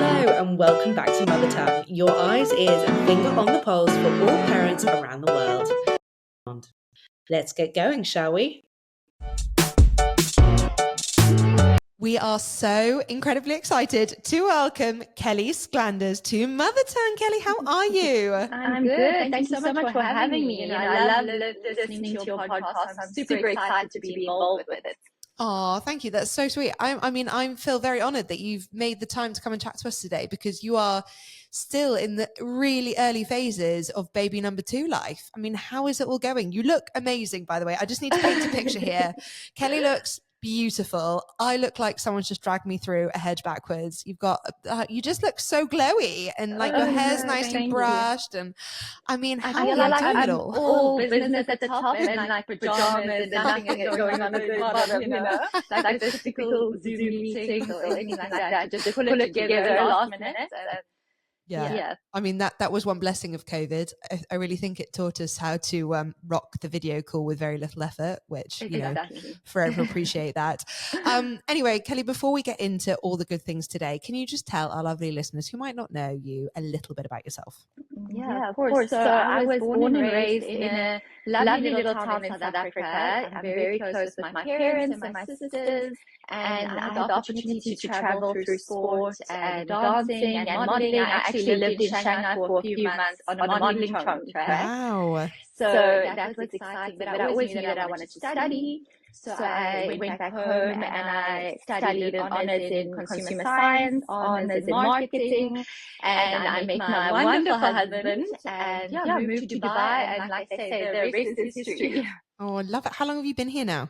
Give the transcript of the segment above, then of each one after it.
Hello and welcome back to Mother Tongue, your eyes, ears and finger on the pulse for all parents around the world. Let's get going, shall we? We are so incredibly excited to welcome Kelly Sclanders to Mother Tongue. Kelly, how are you? I'm good. Thank you so much for having me. I love listening to your podcast. I'm super excited to be involved with it. Oh, thank you. That's so sweet. I feel very honored that you've made the time to come and chat to us today, because you are still in the really early phases of baby number 2 life. I mean, how is it all going? You look amazing, by the way. I just need to paint a picture here. Kelly looks beautiful. I look like someone's just dragged me through a hedge backwards. You've got, you just look so glowy, and like your hair's nicely brushed. And I mean, how are you doing it all? All business at the top and like pajamas and nothing is going on at the bottom, you know? Like the typical Zoom meetings or anything like that. Just pull it together last minute. Yeah. I mean, that was one blessing of COVID. I really think it taught us how to rock the video call with very little effort, which, you know, forever appreciate that. Anyway, Kelly, before we get into all the good things today, can you just tell our lovely listeners who might not know you a little bit about yourself? Yeah, of course. So I was born and raised in a lovely little town in South Africa. I'm very close with my parents and my sisters, and I had the opportunity to travel through sport and dancing and modeling. I actually lived in Shanghai for a few months on a modeling contract. Wow. So that was exciting, but I always knew that I wanted to study. So I went back home and I studied an honors in consumer science, honors in marketing, and I met my wonderful husband and moved to Dubai, and like they say, the rest is history. Oh, I love it. How long have you been here now?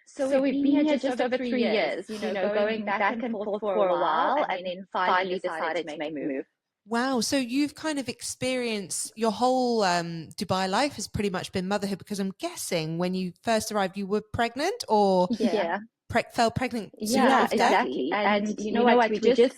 So we've been here just over 3 years, you know, going back and forth for a while, and then finally decided to make a move. Wow. So you've kind of experienced your whole Dubai life has pretty much been motherhood, because I'm guessing when you first arrived, you were pregnant or fell pregnant soon after? Exactly. And you know what? We just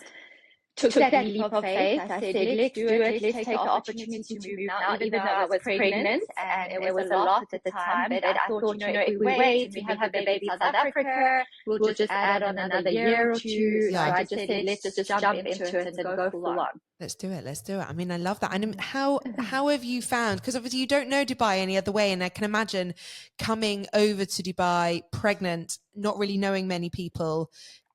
took that leap of faith. I said, let's do it. Let's take the opportunity to move now, even though I was pregnant and it was a lot at the time. But I thought, you know, if we wait, we have the baby in South Africa, we'll just add on another year or two. So I just said, let's just jump into it and go full on. Let's do it. I mean, I love that. And how have you found, because obviously you don't know Dubai any other way, and I can imagine coming over to Dubai pregnant, not really knowing many people,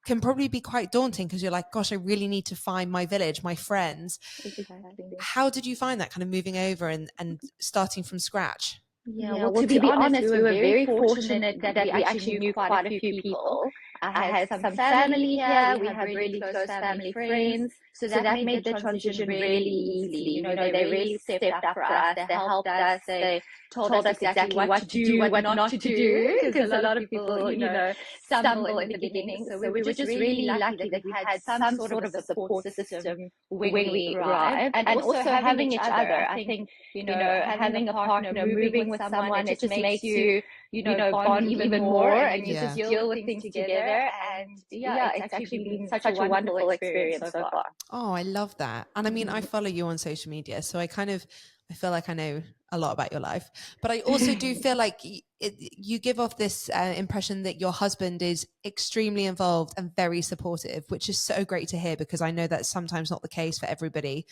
can probably be quite daunting, because you're like, gosh, I really need to find my village, my friends. Exactly. How did you find that, kind of moving over and starting from scratch? Yeah, well, to be honest, we were very fortunate that we actually knew quite a few people. I had some family here. We have really close family friends. So that made the transition really easy. You know, they really stepped up for us. They helped us. They told us exactly what to do, what not to do. Because a lot of people, you know, stumble in the beginning. So we were just really lucky that we had some sort of a support system when we arrived. And also having each other. I think, you know, having a partner, moving with someone, it just makes you, you know, bond even more, and you just deal with things together. And it's actually been such a wonderful experience so far. Oh, I love that. And I mean, I follow you on social media, so I feel like I know a lot about your life, but I also do feel like you give off this impression that your husband is extremely involved and very supportive, which is so great to hear, because I know that's sometimes not the case for everybody.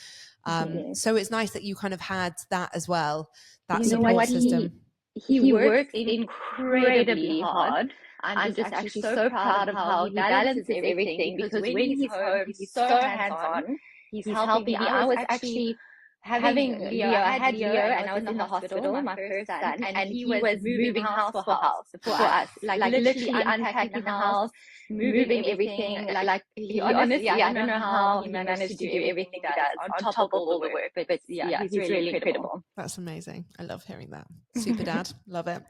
So it's nice that you kind of had that as well, that support system. He works incredibly hard. I'm just actually so proud of how he balances everything, because when he's home, he's so hands-on. He's helping me. I was actually having Leo. I had Leo and I was in the hospital, my first son, and he was moving house for house for us, like literally unpacking the house, moving everything. Like he honestly, I don't know how he managed to do everything he does on top of all the work, but he's really incredible. That's amazing. I love hearing that. Super dad. Love it.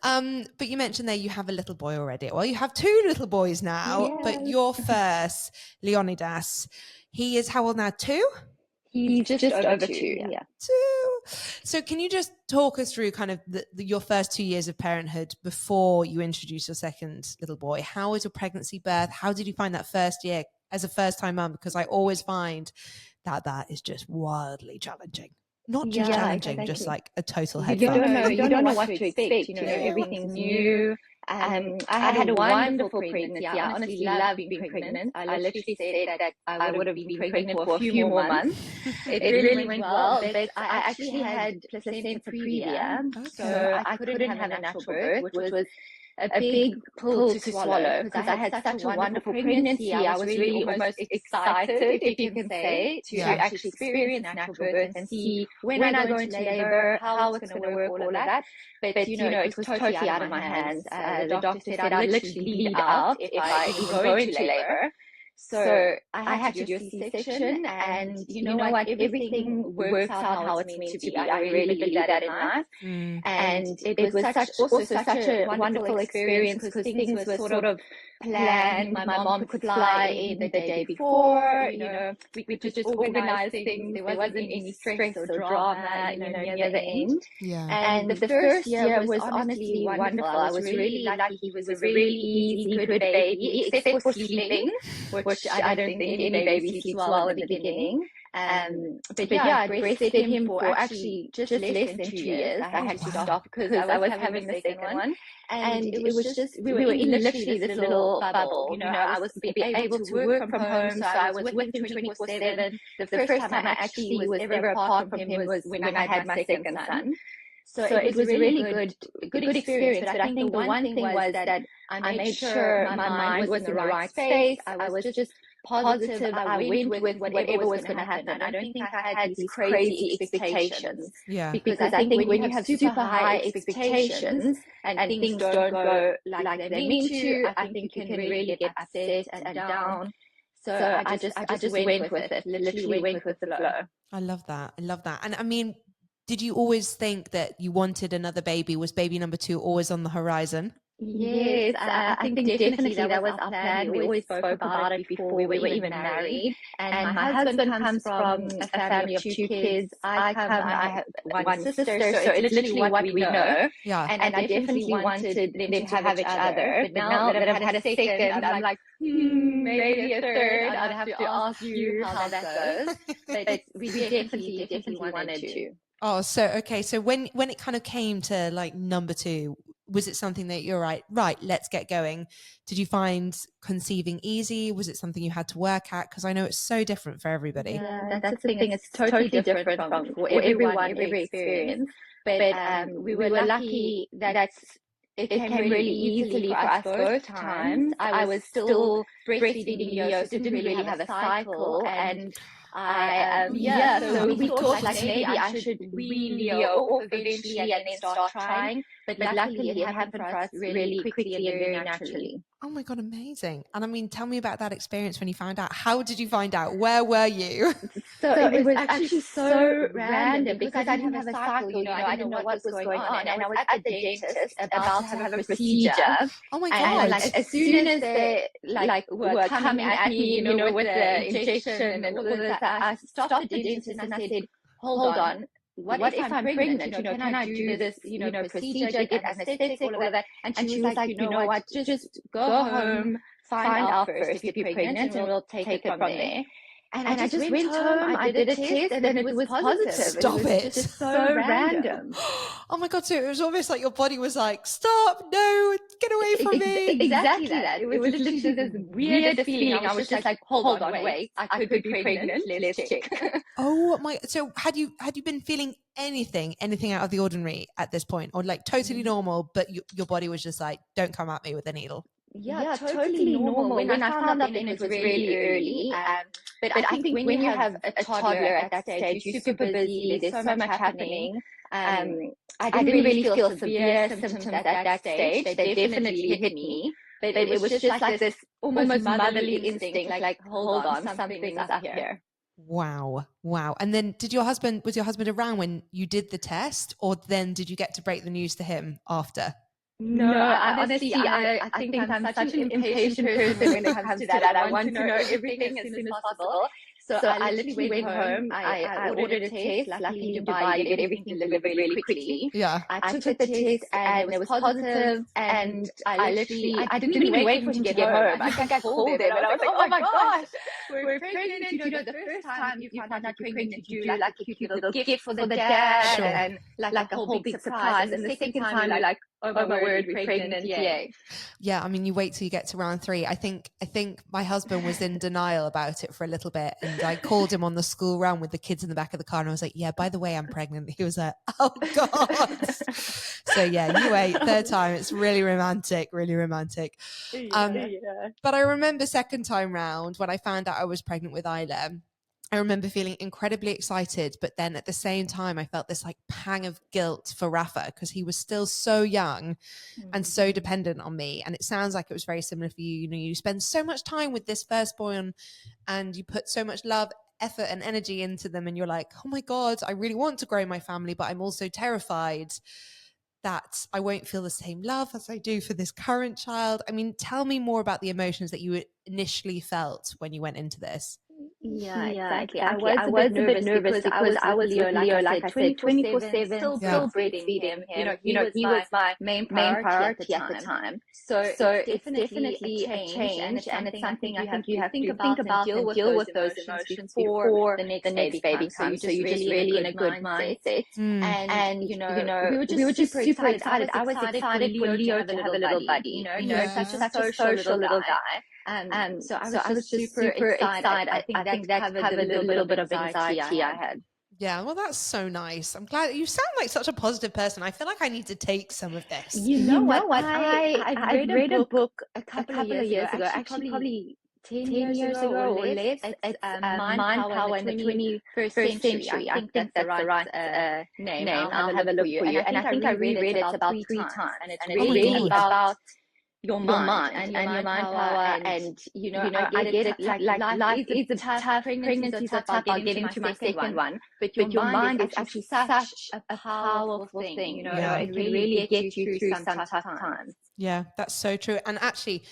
But you mentioned there you have a little boy already. Well, you have 2 little boys now, but your first, Leonidas, he is how old now? 2? He's just over 2. 2. So can you just talk us through kind of your first 2 years of parenthood before you introduce your second little boy? How was your pregnancy, birth? How did you find that first year as a first-time mum? Because I always find that is just wildly challenging. Not just challenging, just like a total head fuck. You don't know what to expect. You know, everything's new. I had a wonderful pregnancy. I honestly loved being pregnant. I literally said that I would have been pregnant for a few more months. It really went well, but I actually had placenta previa, so I couldn't have a natural birth, which was a big pill to swallow because I had such a wonderful pregnancy. I was really almost excited, if you can say, to actually experience natural birth and see when I go into labor, how it's going to work, all of that. But you know, it was totally out of my hands. The doctor said I'd literally bleed out if I even go into labor. So I had to do a C-section, and you know what? Everything works out how it's meant to be. I really believe that in life. And it was such a wonderful experience because things were sort of planned. My mom could fly in the day before. You know, we could just organize things. There wasn't any stress or drama, you know, near the end. And the first year was honestly wonderful. I was really lucky. He was a really easy, good baby, except for sleeping, which I don't think any baby sleeps well in the beginning. But yeah, I breastfed him for actually just less than 2 years. I had to stop because I was having the second one. And it was just, we were in literally this little bubble. You know, I was able to work from home, so I was with him 24/7. The first time I actually was ever apart from him was when I had my second son. So it was a really good experience. But I think the one thing was that I made sure my mind was in the right space. I was just positive. I went with whatever was going to happen. I don't think I had these crazy expectations. Because I think when you have super high expectations and things don't go like they're meant to, I think you can really get upset and down. So I just went with it. Literally went with the flow. I love that. And I mean, did you always think that you wanted another baby? Was baby number 2 always on the horizon? Yes, I think definitely that was our plan. We always spoke about it before we were even married. And my husband comes from a family of 2 kids. I have one sister, so it's literally what we know. And I definitely wanted them to have each other. But now that I've had a second, I'm like, maybe a third. I'd have to ask you how that goes. But we definitely wanted to. Oh, so okay. So when it kind of came to like number 2, was it something that you're right, let's get going? Did you find conceiving easy? Was it something you had to work at? Because I know it's so different for everybody. Yeah, that's the thing. It's totally different from for everyone, every experience. But we were lucky that it came really easily for us both times. I was still breastfeeding Leo, so didn't really have a cycle. And so we thought like maybe I should wean Leo off eventually and then start trying. But luckily it happened for us really quickly and very naturally. Oh my God, amazing. And I mean, tell me about that experience when you found out. How did you find out? Where were you? So it was actually so random because I didn't have a cycle, you know, I didn't know what was going on. And I was at the dentist about to have a procedure. Oh my God. And like as soon as they were coming at me, you know, with the injection and all of that, I stopped the dentist and I said, hold on. What if I'm pregnant? You know, can I do this, you know, procedure, get anesthetic, all of that? And she was like, you know what, just go home, find out first if you're pregnant, and we'll take it from there. And I just went home, I did a test, and then it was positive. Stop it. It was just so random. Oh my God, so it was almost like your body was like, stop, no, get away from me. Exactly that. It was literally this weird feeling. I was just like, hold on, wait, I could be pregnant, let's check. Oh my, so had you been feeling anything out of the ordinary at this point, or like totally normal, but your body was just like, don't come at me with a needle? Yeah, totally normal. When I found out then it was really early. But I think when you have a toddler at that stage, you're super busy, there's so much happening. I didn't really feel severe symptoms at that stage. They definitely hit me. But it was just like this almost motherly instinct, like hold on, something's up here. Wow. And then was your husband around when you did the test, or then did you get to break the news to him after? No, honestly, I think I'm such an impatient person when it comes to that. I want to know everything as soon as possible. So I literally went home. I ordered a test. Luckily in Dubai, you get everything delivered really quickly. Yeah. I took the test and it was positive. And I didn't even wait for him to get home. I think I called him and I was like, oh my gosh. were pregnant, the first time you find out you're pregnant, you do like a cute little gift for the dad, Sure. and like a whole big surprise. And the second time you're like, oh my word, we're pregnant, yay. Yeah, I mean, you wait till you get to round 3. I think my husband was in denial about it for a little bit, and I called him on the school run with the kids in the back of the car, and I was like, "Yeah, by the way, I'm pregnant." He was like, "Oh God!" So yeah, you wait. Third time, it's really romantic, really romantic. But I remember second time round when I found out I was pregnant with Isla. I remember feeling incredibly excited, but then at the same time, I felt this like pang of guilt for Rafa because he was still so young and so dependent on me. And it sounds like it was very similar for you. You know, you spend so much time with this firstborn and you put so much love, effort and energy into them. And you're like, oh my God, I really want to grow my family, but I'm also terrified that I won't feel the same love as I do for this current child. I mean, tell me more about the emotions that you initially felt when you went into this. Yeah, exactly. I was a bit nervous because I was with Leo, like I said, 24/7, still breastfeeding him. He was my main priority at the time. So it's definitely a change, and it's something I think you have to think about and deal with those emotions before the next baby comes. So you're just really in a good mindset. And we were just super excited. I was excited for Leo to have a little buddy. He's such a social little guy. So I was just super excited. I think that covered the little bit of anxiety I had. Yeah, well, that's so nice. I'm glad you sound like such a positive person. I feel like I need to take some of this. You know what? I read a book a couple of years ago, actually probably 10 years ago or less. It's Mind Power in the 21st Century. I think that's the right name. I'll have a look for you. And I think I reread it about 3 times. And it's really about your mind and your mind power, and I get it. Like life is a tough, pregnancies are tough. I'll get into my second one, but your mind is actually such a powerful thing. It can really get you through some tough times. Yeah, that's so true. And actually,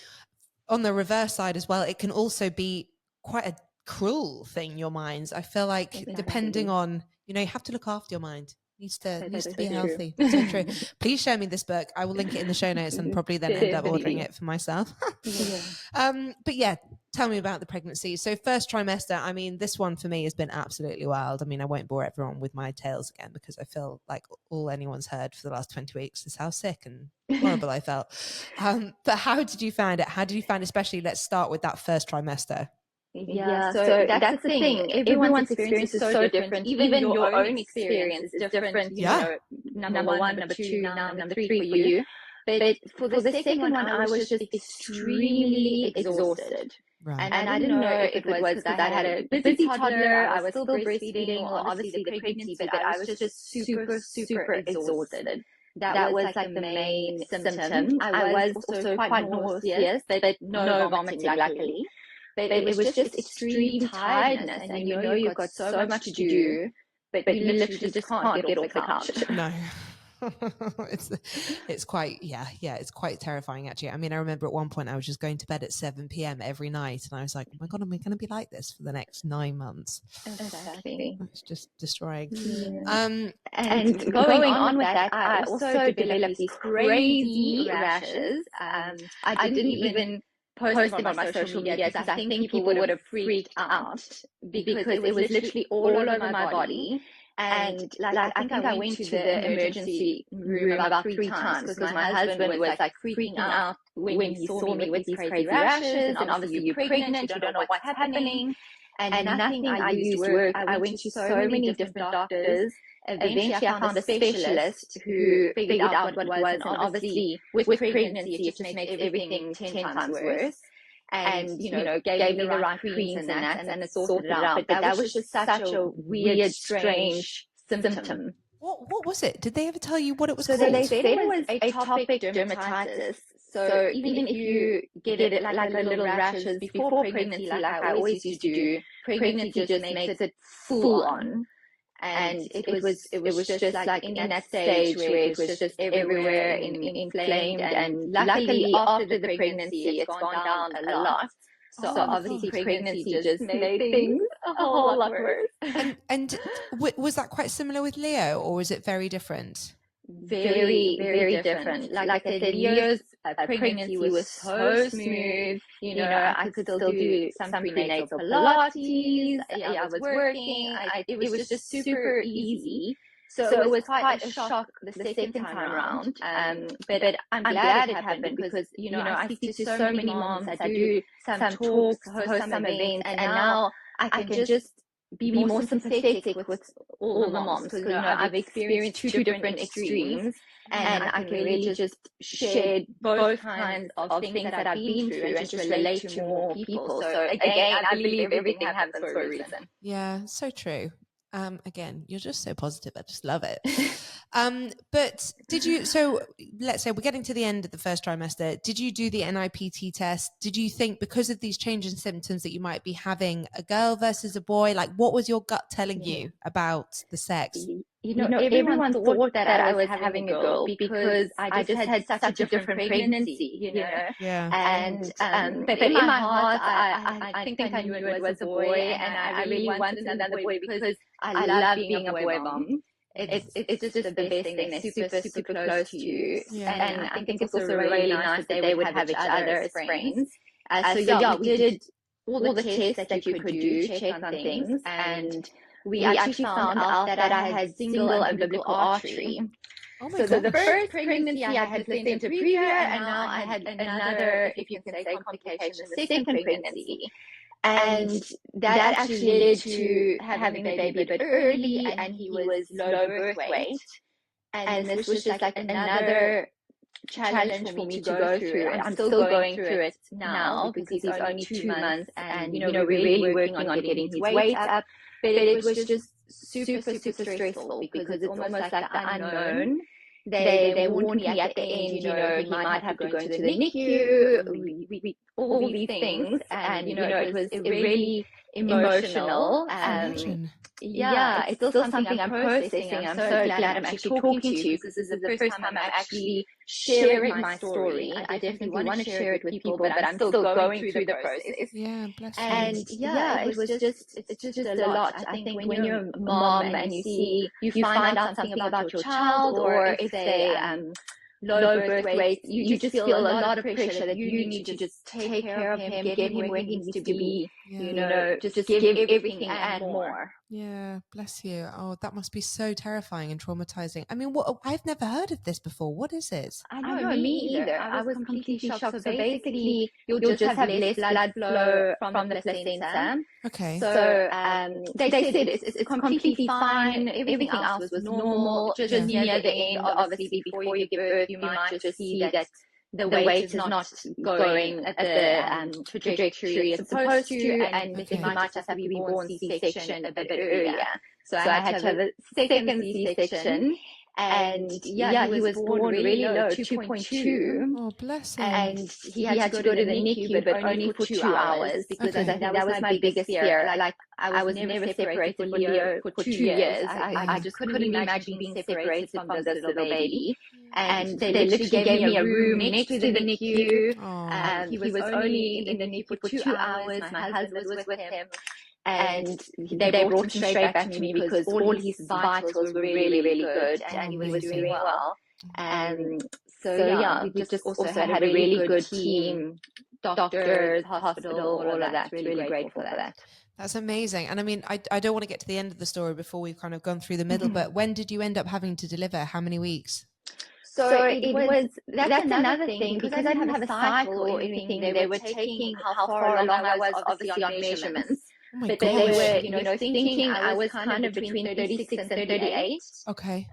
on the reverse side as well, it can also be quite a cruel thing. Your minds, I feel like, depending on, you have to look after your mind. Needs to be healthy. So true. Please show me this book. I will link it in the show notes and probably then end up ordering it for myself. But yeah, tell me about the pregnancy. So first trimester, I mean, this one for me has been absolutely wild. I mean, I won't bore everyone with my tales again because I feel like all anyone's heard for the last 20 weeks is how sick and horrible I felt. But how did you find it? How did you find, especially, let's start with that first trimester. Yeah, so that's the thing. Everyone's experience is so different. Even your own experience is different. Number 1, number 2, now number 3 for you. But for the second one, I was just extremely exhausted. Right. And I didn't know if it was because I had a busy toddler, I was still breastfeeding, or obviously the pregnancy, but I was just super exhausted. That was like the main symptom. I was also quite nauseous, but no vomiting, luckily. But it was just extreme tiredness, and you've got so much to do, but you literally just can't get off the couch. No. it's quite it's quite terrifying, actually. I mean, I remember at one point I was just going to bed at 7 p.m. every night, and I was like, oh my God, am I going to be like this for the next 9 months? Exactly. It's just destroying. And going on with that, I also developed these crazy rashes. I didn't even post them on my social media because I think people would have freaked out because it was literally all over my body. And I think I went to the emergency room about 3 times because my husband was like freaking out when he saw me with these crazy rashes. And obviously you're pregnant, you don't know what's happening. And nothing I used worked. I went to so many different doctors. Eventually I found a specialist who figured out what it was. And obviously with pregnancy, it just makes everything 10 times worse. And gave me the right creams and it sorted it out. But that was just such a weird, strange symptom. What was it? Did they ever tell you what it was called? So they said it was atopic dermatitis. So even if you get it like a little rashes before pregnancy, like I always used to do, pregnancy just makes it full on. And it was just like in that stage where it was just everywhere inflamed. And luckily after the pregnancy, it's gone down a lot. So obviously pregnancy just made things a whole lot worse. And was that quite similar with Leo, or was it very different? very different. Like I said, Leo's pregnancy was so smooth. I could still do some prenatal Pilates. I was working. It was just super easy. So it was quite a shock the second time around. But I'm glad it happened because, I speak to so many moms. I do some talks, host some events, and now I can just be more sympathetic with all the moms because I've experienced two different extremes, and I can really just share both kinds of things that I've been through and just relate to more people. So again, I believe everything happens for a reason. Yeah, so true. Again, you're just so positive. I just love it. But so let's say we're getting to the end of the first trimester. Did you do the NIPT test? Did you think because of these change in symptoms that you might be having a girl versus a boy? Like, what was your gut telling you about the sex? Everyone thought that I was having a girl because I just had such a different pregnancy, Yeah. And but in my heart, I think I knew it was a boy, and I really wanted another boy because I love being a boy mom. It's just the best thing. They're super close to you, and I think it's also really nice that they would have each other as friends. So we did all the tests that you could do, check on things, and we actually found out that I had single umbilical artery. Oh my so gosh. the first pregnancy I had placenta previa, and now I had another, if you can say, complication, the second pregnancy. And that actually led to having the baby a bit early, and he was low birth weight. And this was just like another challenge for me to go through. I'm still going through it now because he's only 2 months, and we're really working on getting his weight up. But it was just super stressful because it's almost like the unknown. They warned me at the end, he might have to go into the NICU, all these things, and it was really emotional. Yeah, it's still something I'm processing. I'm so glad I'm actually talking to you because this is the first time I'm actually sharing my story. I definitely want to share it with people, but I'm still going through the process. Yeah, bless you. And it was just it's just a lot. I think when you're a mom and you find out something about your child, or if they low birth weight, you just feel a lot of pressure that you need to just take care of him, get him where he needs to be, just give everything and more. Yeah, bless you. Oh, that must be so terrifying and traumatizing. I mean, I've never heard of this before. What is it? I know, me either. I was completely shocked. So basically, you'll just have less blood flow from the placenta. Okay. So they said it's completely fine. Everything else was normal. Just near the end, obviously, before you give birth, you might just see that the weight is not going at the trajectory it's supposed to, and he might just have to be born C-section a bit earlier. So I had to have a second C-section. And he was born really low, 2.2. Oh, bless him. And he had to go to the NICU, but only for 2 hours, because I think that was my biggest fear. Like, I was never separated from Leo for 2 years. I just couldn't imagine being separated from this little baby. And they literally gave me a room next to the NICU. He was only in the NICU for 2 hours. My husband was with him. And they brought him straight back to me because all his vitals were really good, and he was doing well. So we just also had a really good team, doctors, hospital, all of that. Really grateful for that. That's amazing. And I mean, I don't want to get to the end of the story before we've kind of gone through the middle, but when did you end up having to deliver? How many weeks? So that's another thing, because I didn't have a cycle or anything. They were taking how far along I was, obviously, on measurements. Oh but they were, thinking I was kind of between 36 and 38. Okay.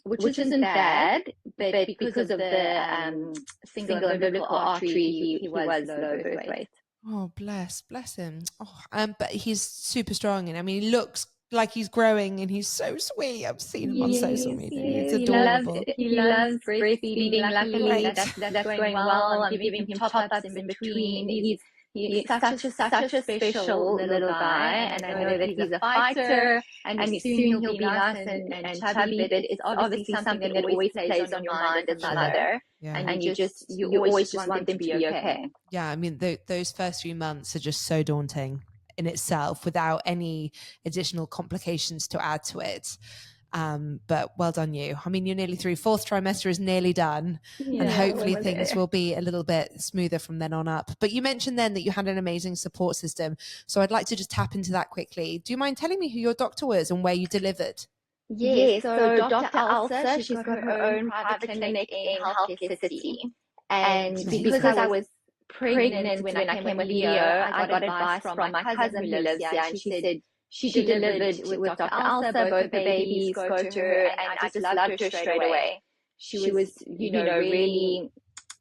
Which isn't bad, but because of the single umbilical artery, he was low birth weight. Oh, bless him. Oh, but he's super strong, and I mean, he looks like he's growing, and he's so sweet. I've seen him on social media. It's adorable. He loves breastfeeding. Luckily, that's going well. I'm giving him top-ups in between. He's such a special little guy, and I know that he's a fighter, and soon he'll be nice and chubby, but it's obviously something that always plays on your mind as a mother, and you always just want them to be okay. Yeah, I mean, those first few months are just so daunting in itself without any additional complications to add to it. But well done you. I mean, you're nearly through. Fourth trimester is nearly done, and hopefully things will be a little bit smoother from then on up. But you mentioned then that you had an amazing support system. So I'd like to just tap into that quickly. Do you mind telling me who your doctor was and where you delivered? Yes, so Dr. Elsa, she's got her own private clinic in Healthcare City. And because I was pregnant when I came with Leo, I got advice from my cousin who lives here, and she said she delivered with Dr. Elsa, both the babies go to her, and I just loved her straight away. She was, really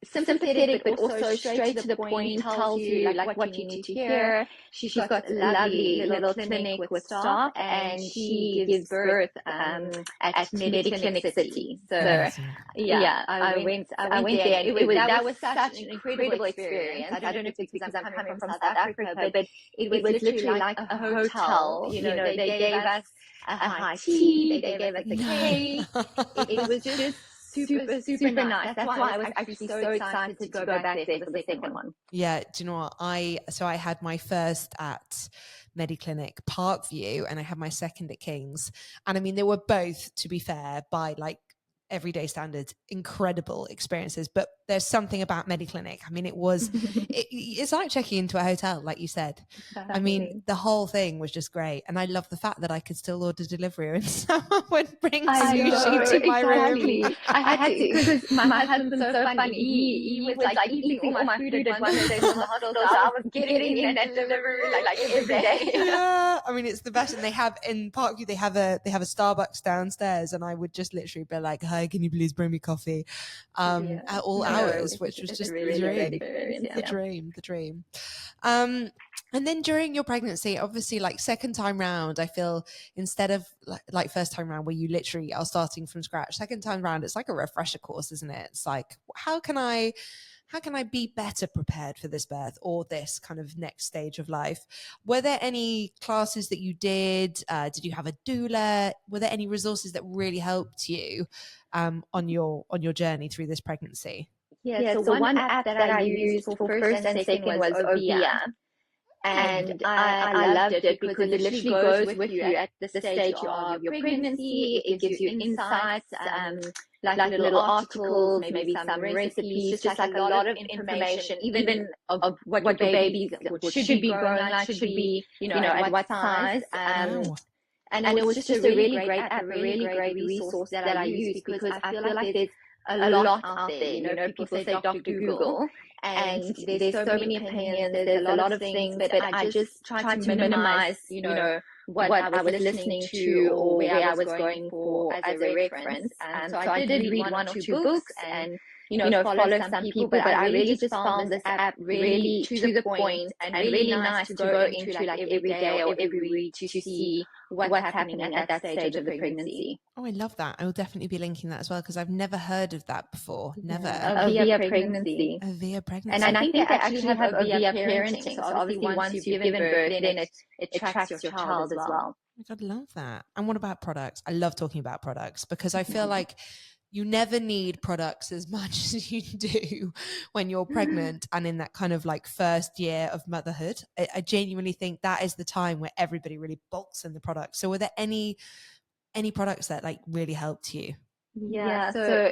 sympathetic, but also straight to the point, tells you like what you need to hear. She's got a lovely little clinic with staff, and she gives birth at Mediclinic City. So I went there, and that was such an incredible experience. I don't know if it's because I'm coming from South Africa, but it was literally like a hotel. They gave us a high tea, they gave us a cake. It was just super nice. That's why I was actually so excited to go back there for the second one. Yeah, do you know what? I had my first at Mediclinic Parkview, and I had my second at King's. And I mean, they were both, to be fair, by like everyday standards, incredible experiences. But there's something about Mediclinic. I mean, it's like checking into a hotel, like you said. Definitely. I mean, the whole thing was just great. And I love the fact that I could still order delivery and someone would bring sushi to my room. I had to, because my husband's so funny. He was like eating all my food at one stage in the hospital, so I was getting in that delivery like every day. Yeah, I mean, it's the best. And they have in Parkview, they have a Starbucks downstairs, and I would just literally be like, "Hi, can you please bring me coffee?" At all hours, which was just really the dream. And then during your pregnancy, obviously, like second time round, I feel instead of like first time round where you literally are starting from scratch, second time round, it's like a refresher course, isn't it? It's like, how can I be better prepared for this birth or this kind of next stage of life? Were there any classes that you did? Did you have a doula? Were there any resources that really helped you on your journey through this pregnancy? Yeah, so one app that I used for first and second was Ovia. And I loved it because it literally goes with you at the stage of your pregnancy. It gives you insights, like little articles, maybe some recipes, just like a lot of information, even of what your baby should be growing like, should be, at what size. And it was just a really great app, a really great resource that I use, because I feel like there's a lot out there. People say Dr. Google, and there's so many opinions, there's a lot of things, but I just tried to minimize, what I was listening to or where I was going for as a reference. So I did read one or two books and, follow some people, but I really just found this app really to the point and really nice to go into like every day or every week to see what's happening at that stage of the pregnancy. Oh, I love that. I will definitely be linking that as well, because I've never heard of that before. Never. Via pregnancy. Via pregnancy. And I think they actually have a via parenting. So obviously once you've given birth, then it tracks your child as well. I love that. And what about products? I love talking about products, because I feel like you never need products as much as you do when you're pregnant and in that kind of like first year of motherhood. I genuinely think that is the time where everybody really bulks in the products. So were there any products that like really helped you? Yeah, so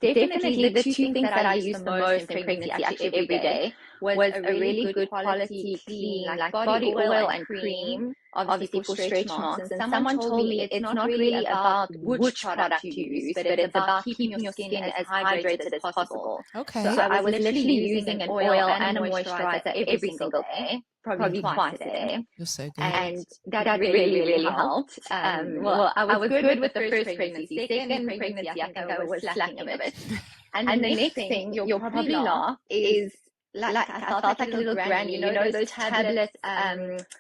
definitely the two things that I use the most in pregnancy, actually every day, was a really good quality clean, like body oil and cream, obviously for stretch marks. And someone told me it's not really about which product you use, but it's about keeping your skin as hydrated as possible. Okay. So I was literally using an oil and a moisturizer every single day, probably twice a day. You're so good. And that really helped. Well, I was good with the first pregnancy. Second pregnancy, I think I was slacking a bit. And the next thing you'll probably laugh is, like I felt like a little granny, those tablet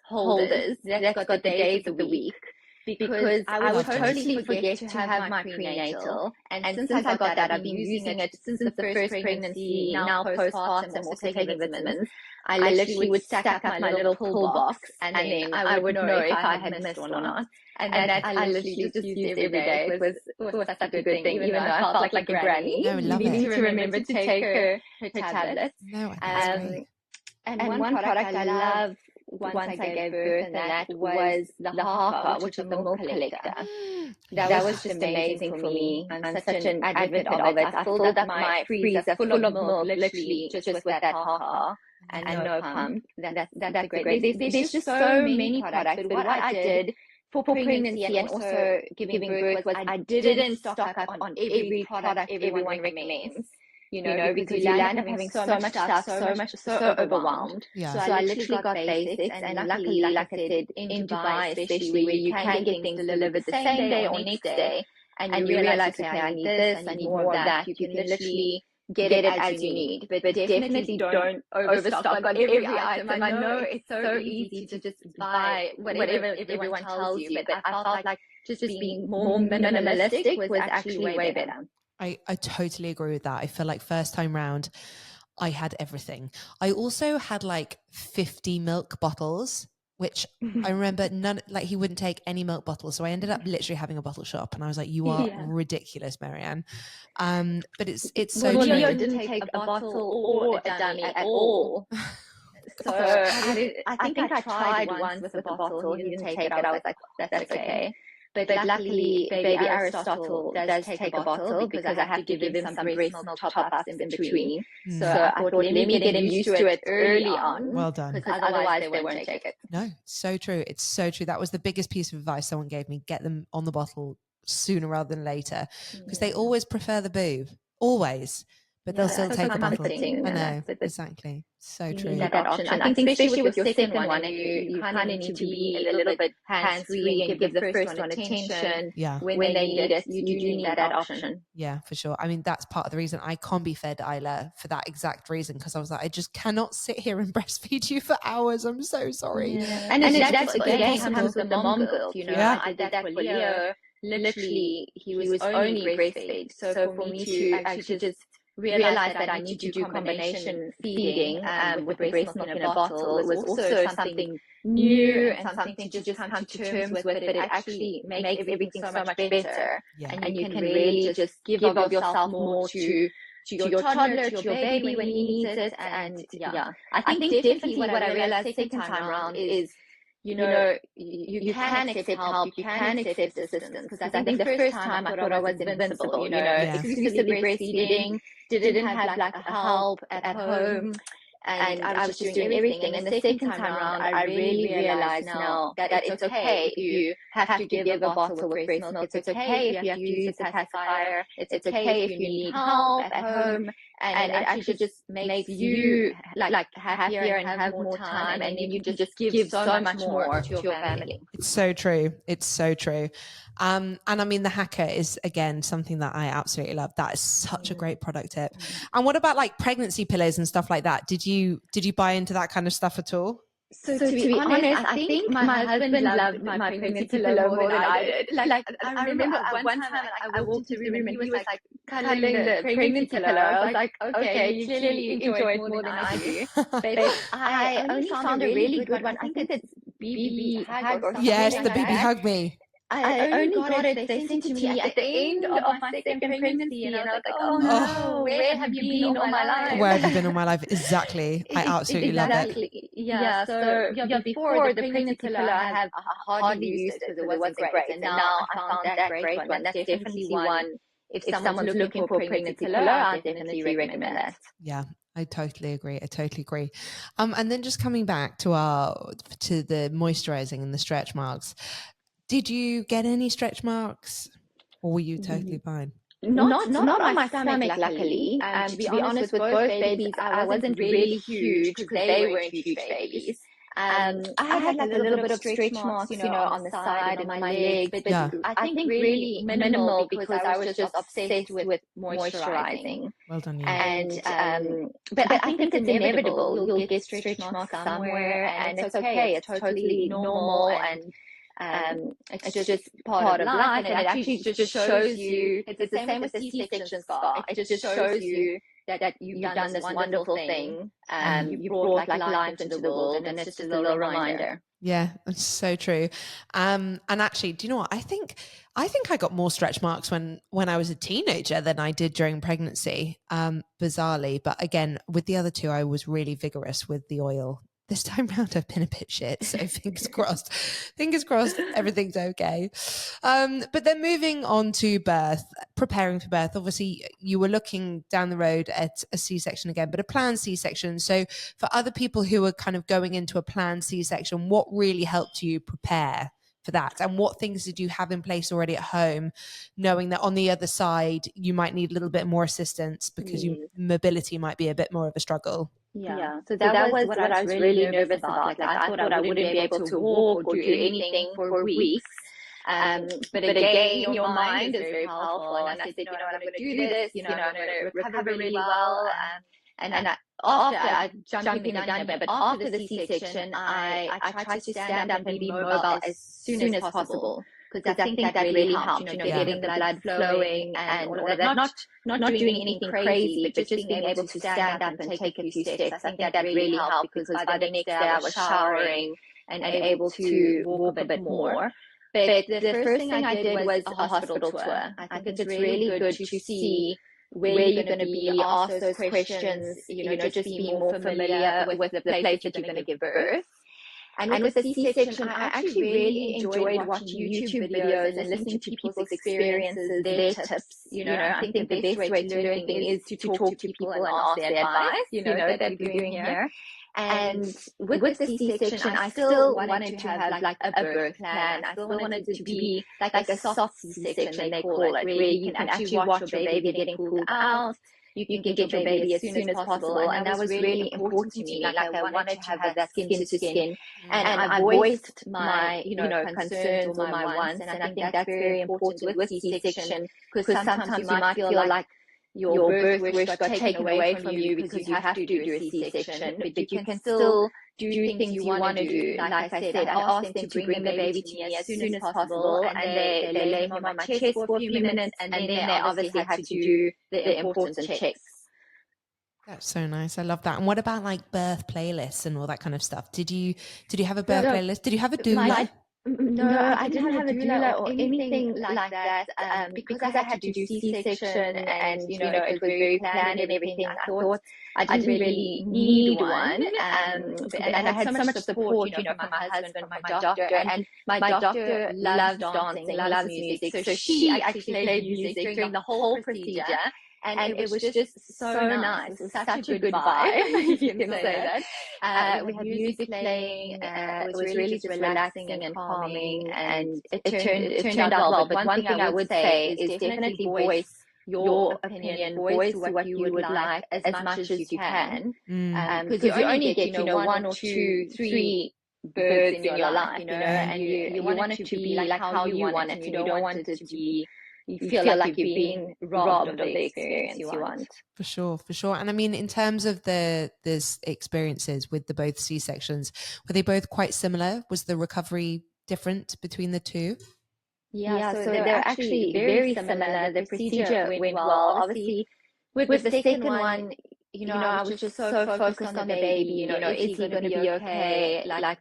holders that's got the days of the week. Because I would totally forget to have my prenatal, and since I got that, I've been using it since the first pregnancy, now postpartum, I'm also taking vitamins. I literally would stack up my little pill box, and then I would know if I had missed or not. And that I literally just used every day. It was such a good thing, even though I felt like a granny, needing to remember to take her tablets. No, and one product I love once I gave birth, and that was the haka, which is the milk collector. That was just amazing for me. I'm such an advocate of it. I filled up my freezer full of milk, literally just with that haka and no pump. That's great. There's just so many products, but what I did for pregnancy and also giving birth was I didn't stock up on every product everyone recommends. Because you land up having so much stuff, so overwhelmed. Yeah. So I literally got basics, and luckily, like I said, in Dubai, especially where you can get things delivered the same day or next day, and you realize, okay, I need this, I need more of that. You can literally get it as you need, but definitely don't overstock on every item. I know it's so easy to just buy whatever everyone tells you, but I felt like just being more minimalistic was actually way better. I totally agree with that. I feel like first time round, I had everything. I also had like 50 milk bottles, which I remember he wouldn't take any milk bottles. So I ended up literally having a bottle shop, and I was like, you are ridiculous, Marianne. But it's so true. Leo didn't take a bottle or a dummy at all. So I think I tried once with a bottle. He didn't take it. I was like, that's okay. But luckily, baby Aristotle does take a bottle because I have to give him some breast milk top-ups in between. So I thought, let me get him used to it early on. Well done. Because otherwise they won't take it. No, so true. It's so true. That was the biggest piece of advice someone gave me. Get them on the bottle sooner rather than later, because they always prefer the boob. Always. But they'll still take a bottle. I know, exactly. So true. That option. I think especially with your second one, you kind of need to be a little bit hands-free and give the first one attention when they need it. You do need that option. Yeah, for sure. I mean, that's part of the reason I combi fed Isla for that exact reason, because I was like, I just cannot sit here and breastfeed you for hours. I'm so sorry. Yeah. And that's again comes with the mom guilt. I did that for Leo. Literally, he was only breastfed. So for me to actually just realized that I need to do combination feeding with the breast milk in a bottle. It was also something new and something to just come to terms with, but it actually makes everything so much better. And you can really just give of yourself more to your toddler, to your baby when he needs it. And I think definitely what I realized second time around is, you can accept help, you can accept assistance. Because I think the first time I thought I was invincible, exclusively breastfeeding, didn't have like a help at home, and I was just doing everything. And the second time around, I really realized now that it's okay if you have to give a bottle with breast milk. It's okay if you have to use a pacifier. It's okay if you need help at home. And it actually just makes you like happier and have more time, and you can just give so much more to your family. It's so true. It's so true. And I mean, the hacker is again something that I absolutely love. That is such a great product tip. And what about like pregnancy pillows and stuff like that? Did you buy into that kind of stuff at all? So to be honest, I think my husband loved my pregnancy pillow more than I did. Like I remember at one time I walked into the room and he was like cuddling the pregnancy pillow. I was like, okay, you clearly enjoy it more than I do. But I only found a really good one. I think it's BB Hug or something. Yes, the BB Hug Me. I only got it, they sent it to me at the end of my second pregnancy, and I was like, oh no, where have you been all my life? Where have you been all my life? Exactly. I absolutely love it. Yeah, so before the pregnancy pillow, I have hardly used it because it wasn't great. And now I found that great one. That's definitely one, if someone's looking for a pregnancy pillow, I definitely recommend that. Yeah. I totally agree. And then just coming back to the moisturizing and the stretch marks, did you get any stretch marks, or were you totally fine? Not on my stomach, luckily. To be honest, with both babies, I wasn't really huge because they weren't huge babies. I had like a little bit of stretch marks, on the side and my leg, but I think really minimal because I was just obsessed with moisturizing. Well done, you. And but I think it's inevitable. You'll get stretch marks somewhere, and it's okay. It's totally normal, and it's just part of life, and it actually just shows you. It's the same with the C-section scar. It just shows you that you've done this wonderful thing. You brought like life into the world, and it's just a little reminder. Yeah, that's so true. And actually, do you know what? I think I got more stretch marks when I was a teenager than I did during pregnancy, bizarrely. But again, with the other two, I was really vigorous with the oil this time round I've been a bit shit, so fingers crossed. Fingers crossed everything's okay. But then moving on to birth, preparing for birth, obviously you were looking down the road at a C-section again, but a planned C-section. So for other people who are kind of going into a planned C-section, what really helped you prepare for that? And what things did you have in place already at home, knowing that on the other side, you might need a little bit more assistance because your mobility might be a bit more of a struggle? Yeah. So that was what I was really nervous about. Like I thought I wouldn't be able to walk or do anything for weeks. But again, your mind is very powerful. And I said, I'm going to do this, I'm going to recover really well. And after I jumping the gun here, but after the C-section, I tried to stand up and be mobile as soon as possible. Because I think that really helped, getting the blood flowing and all of that. Not doing anything crazy, but just being able to stand up and take a few steps. I think that really helped, because by the next day I was showering and able to walk a bit more. But the first thing I did was a hospital tour. I think it's really good to see where you're going to be, ask those questions, just be more familiar with the place that you're going to give birth. And with the C-section, I actually really enjoyed watching YouTube videos and listening to people's experiences, their tips. I think the best way to learn things is to talk to people and ask their advice, that we're doing here. And with the C-section, I still wanted to have like a birth plan. I still wanted it to be like a soft C-section, they call it, where you can actually watch your baby getting pulled out. You can get your baby as soon as possible. And that was really important to me. Like I wanted to have that skin to skin. And I voiced my, concerns or my wants. And I think that's very important with C-section, because sometimes you might feel like your birth wish got taken away from you because you have to do a C-section, but you can still do things you want to do. Like I said, I asked them to bring the baby to me as soon as possible, and they lay him on my chest for a few minutes, and then they obviously had to do the important checks. That's so nice. I love that. And what about like birth playlists and all that kind of stuff? Did you have a birth playlist? Did you have a doula? No, I didn't have a doula or anything like that. Because I had to do C-section and, it was very planned and everything. I thought I didn't really need one. And I had so much support, from my husband, from my doctor. And my doctor loves dancing, loves music. So she actually played music during the whole procedure. And it was just so nice. It was such a good vibe, if you can say that. We had music playing. It was really just relaxing and calming, and it turned out well. But one thing I would say is definitely voice your opinion, voice what you would like as much as you can, because you only get, 1 or 2, 3 births in your life, and you want it to be like how you want it. You don't want it to be, you feel like you're being robbed of the experience you want. For sure. And I mean, in terms of this experiences with the both C-sections, were they both quite similar? Was the recovery different between the two? Yeah, so they're actually very similar. The procedure went well. Obviously, with the second one, I was just so focused on the baby. Is he going to be okay? Like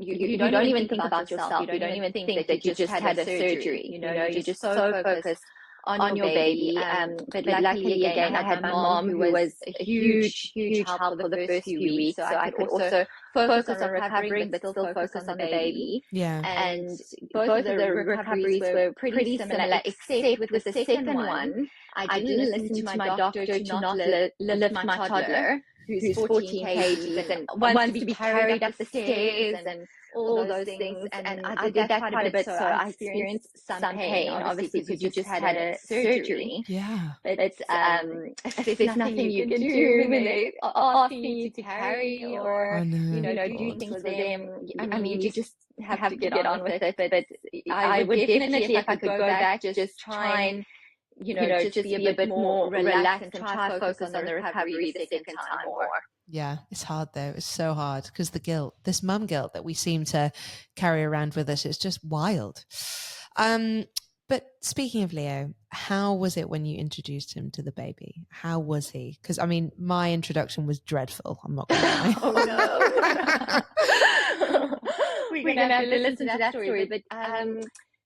you don't even think about yourself. You don't even think that you just had a surgery. You're just so focused on your baby. But luckily, again, I had my mom, who was a huge help for the first few weeks. So I could also focus on recovering, but still focus on the baby. Yeah. And both of the recoveries were pretty similar, except with the second one, I didn't listen to my doctor to not lift my toddler, who's 14 kgs and wants to be carried up the stairs and all those things. And I did that quite a bit, so I experienced some pain, obviously, because you just had a surgery. Yeah. But there's nothing you can do when they ask you to carry or, do things for them. I mean, you just have to get on with it. But I would definitely, if I could go back, just try and, just be a bit more relaxed and try to focus on the recovery the second time more. Yeah, it's hard though. It's so hard because the guilt, this mum guilt that we seem to carry around with us, it's just wild. But speaking of Leo, how was it when you introduced him to the baby? How was he? Because I mean, my introduction was dreadful. I'm not going to lie. Oh no. We're going to have to listen to that story. But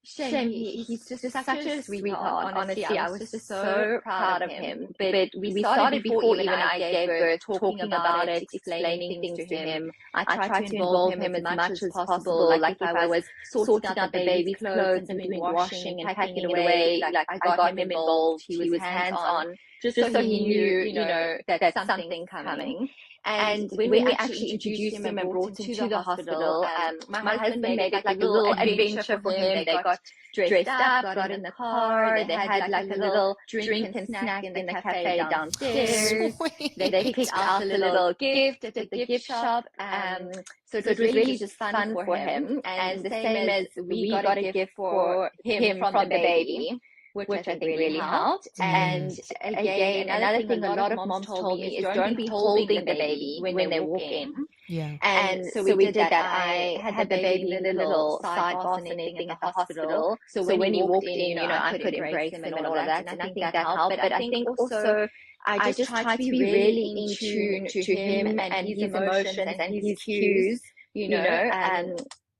Shame, he's just such a sweetheart. Honestly, I was just so proud of him. But we started before even I gave birth, talking about it, explaining things to him. I tried to involve him as much as possible. Like if I was sorting out the baby's clothes and doing washing and packing it away, like I got him involved. He was hands-on, just so he knew, that something's coming. And when we actually introduced him and brought him to the hospital, my husband made like a little adventure for him. They got dressed up, got in the car. They had like a little drink and snack in the cafe downstairs. They picked out a little gift at the gift shop. So it was really just fun for him. And the same as we got a gift for him from the baby, which I think really helped. And again, another thing a lot of moms told me is don't be holding the baby when they walk in. Yeah. And so we did that. I had the baby in the little side bath and everything at the hospital. So when he walked in, I could embrace him and all of that. And I think that helped. But I think also I just tried to be really in tune to him and his emotions and his cues,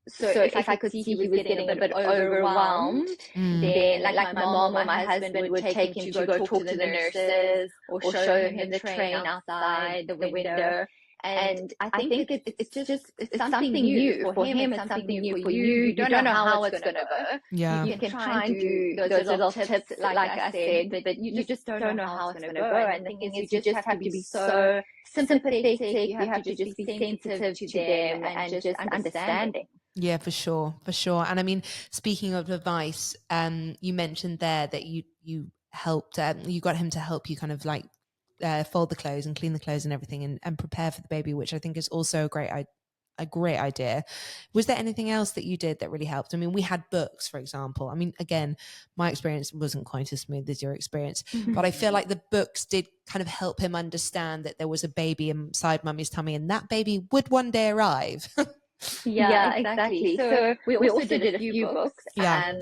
so if I could see he was getting a bit overwhelmed, then like my mom or my husband would take him to go talk to the nurses or show him the train outside the window. And I think it's something new for him and something new for you. You don't know how it's going to go. Yeah. You can try and do those little tips, like I said, but you just don't know how it's going to go. And the thing is, you just have to be so sympathetic. You have to just be sensitive to them and just understanding. Yeah, for sure. And I mean, speaking of advice, you mentioned there that you helped, you got him to help you kind of like fold the clothes and clean the clothes and everything and prepare for the baby, which I think is also a great idea. Was there anything else that you did that really helped? I mean, we had books, for example. I mean, again, my experience wasn't quite as smooth as your experience, but I feel like the books did kind of help him understand that there was a baby inside mummy's tummy and that baby would one day arrive. Yeah, exactly. So we also did a few books. Yeah.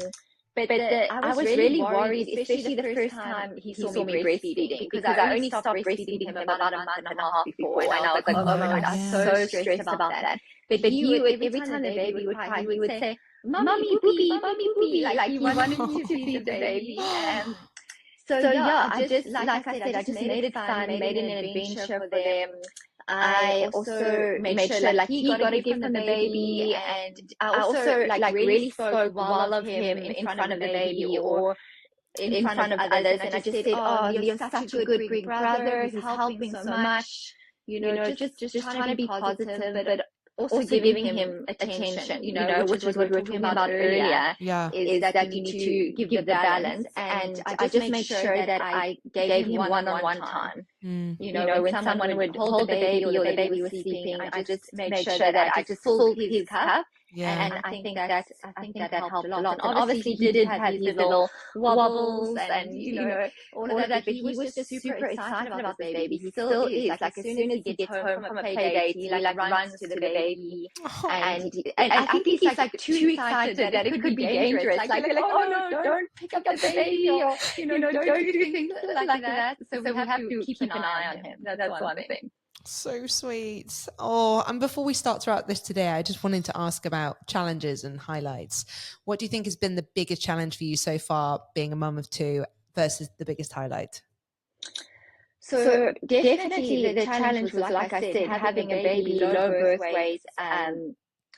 But I was really worried, especially the first time he saw me breastfeeding, because I only stopped breastfeeding him about a month and a half before, and I was like, oh my God, I was so stressed about that. But he would, every time the baby would cry, he would say, "Mommy, boopy, mommy, boopy," like he wanted to feed the baby. So yeah, I just, like I said, I just made it fun, made it an adventure for them. I also made sure like he got a gift from the baby, and I also like really spoke well of him in front of the baby or in front of others, and I just said, oh, you're such a good big brother, he's helping so much, just trying to be positive, but also giving him attention, which is what we were talking about earlier, is that you need to give the balance. And I just made sure that I gave him one-on-one time. When someone would hold the baby or the baby was sleeping, I just made sure that I just filled his cup. Yeah. And I think that helped a lot. And obviously he did have his little wobbles and all of that, but he was just super excited about the baby. He still is. Like as soon as he gets home from a play date, he like runs to the baby. And I think he's like too excited that it could be dangerous. Like oh no, don't pick up the baby, or don't do things like that. So we have to keep an eye on him. That's one thing. So sweet. Oh, and before we start throughout this today, I just wanted to ask about challenges and highlights. What do you think has been the biggest challenge for you so far, being a mum of two, versus the biggest highlight? So definitely the challenge was, like I said, having a baby, low birth weight.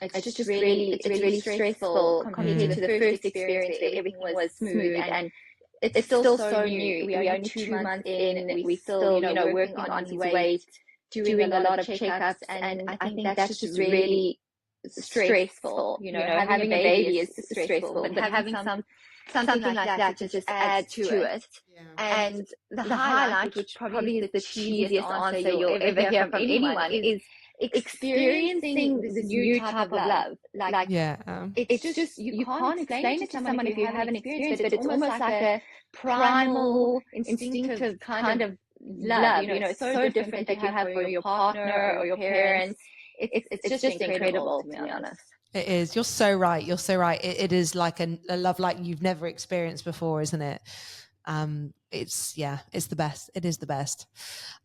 It's just really stressful compared to the first experience where everything was smooth, and it's still so new. We are only 2 months in. We still working on his weight, doing a lot of checkups, and I think that's just really stressful. Having a baby is stressful, but having something like that to just add to it. Yeah. And the highlight, which probably is the cheesiest answer you'll ever hear from anyone, is experiencing this new type of love. It's just you can't explain it to someone if you haven't experienced it, but it's almost like a primal, instinctive kind of love. It's so different that you have for your partner or your parents. It's just incredible, to be honest. It is. You're so right. It is like a love like you've never experienced before, isn't it? It's the best. It is the best.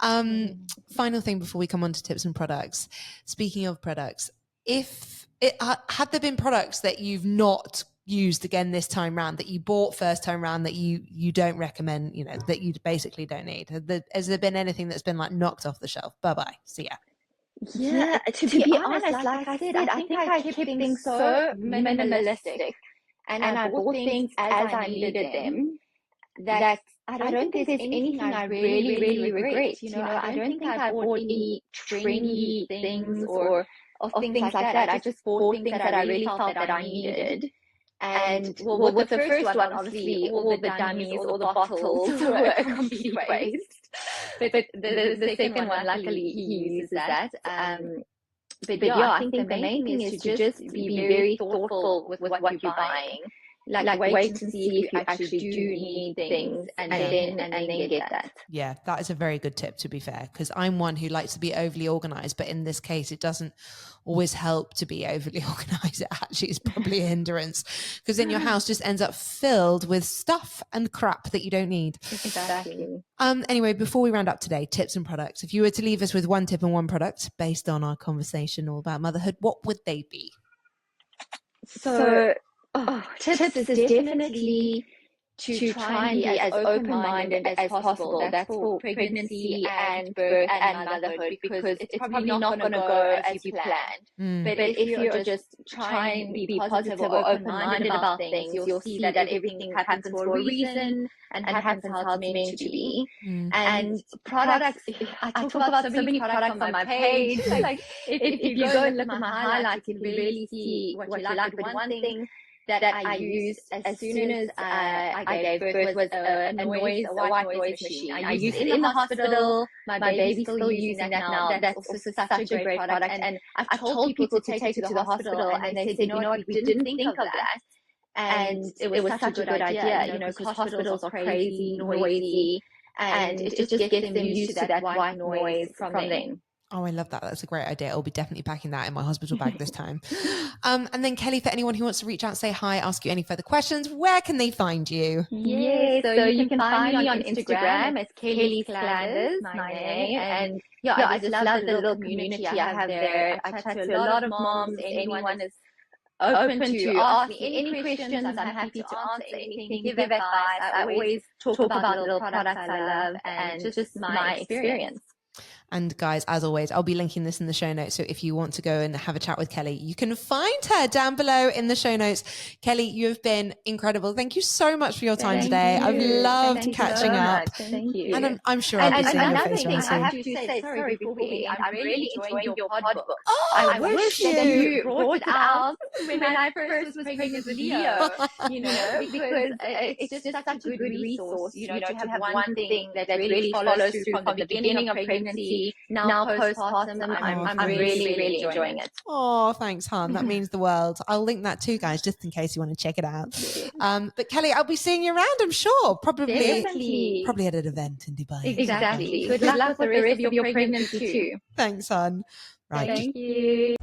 Final thing before we come on to tips and products. Speaking of products, had there been products that you've not used again this time round, that you bought first time round, that you don't recommend, you know, that you basically don't need? Has there been anything that's been like knocked off the shelf? Bye-bye. See ya. Yeah, to be honest, like I said, I think I kept things so minimalistic, and I bought things as I needed them, that I don't think there's anything I really regret. You know, I don't think I bought any trendy things or things like that. I just bought things that I really felt that I needed. And well, with the first one, obviously, all the dummies, all the bottles were a complete waste. But the second one, luckily, he uses that. But yeah, I think the main thing is to just be very thoughtful with what you're buying. Like wait and see if you actually do need things, and then get that. Yeah, that is a very good tip, to be fair, because I'm one who likes to be overly organized, but in this case, it doesn't always help to be overly organized. It actually is probably a hindrance, because then your house just ends up filled with stuff and crap that you don't need. Exactly. Anyway, before we round up today, tips and products. If you were to leave us with one tip and one product based on our conversation all about motherhood, what would they be? So tips is definitely to try and be as open-minded as possible. That's for pregnancy and birth and motherhood, because it's probably not going to go as you planned. But if you're just trying to be positive or open-minded about things, you'll see that everything happens for a reason and happens how it's meant to be. And products, I talk about so many products on my page. Like if you go and look at my highlights, you can really see what you like. But one thing that I used as soon as I gave birth was a white noise machine. I used it in the hospital. My baby's still using that now. That's also such a great product. And I've told people to take it to the hospital, and they said, you know what, we didn't think of that. And it was such a good idea, you know, because hospitals are crazy, noisy, and it just gets them used to that white noise from then. Oh, I love that. That's a great idea. I'll be definitely packing that in my hospital bag this time. And then Kelly, for anyone who wants to reach out, say hi, ask you any further questions, where can they find you? Yes, so you can find me on Instagram. It's Kelly Sclanders, my name. And yeah, I just love the little community I have there. I chat to a lot of moms. Anyone is open to ask me any questions. I'm happy to answer anything, give advice. I always talk about little products I love and just my experience. And guys, as always, I'll be linking this in the show notes. So if you want to go and have a chat with Kelly, you can find her down below in the show notes. Kelly, you have been incredible. Thank you so much for your time today. I've loved catching up. Thank you. And I'm sure I'll be seeing your face thing very soon. I have to say, sorry, before we end, I'm really enjoying your pod book. I wish that you brought it out when I first was pregnant with Leo, you know, because it's just such a good resource, you know, to have one thing that really follows through from the beginning of pregnancy, now postpartum. I'm really enjoying it. Oh, thanks, hon. That means the world. I'll link that too, guys, just in case you want to check it out. But Kelly, I'll be seeing you around, I'm sure. Probably at an event in Dubai. Exactly. Good luck with the rest of your pregnancy too. Thanks, hon. Right. Thank you.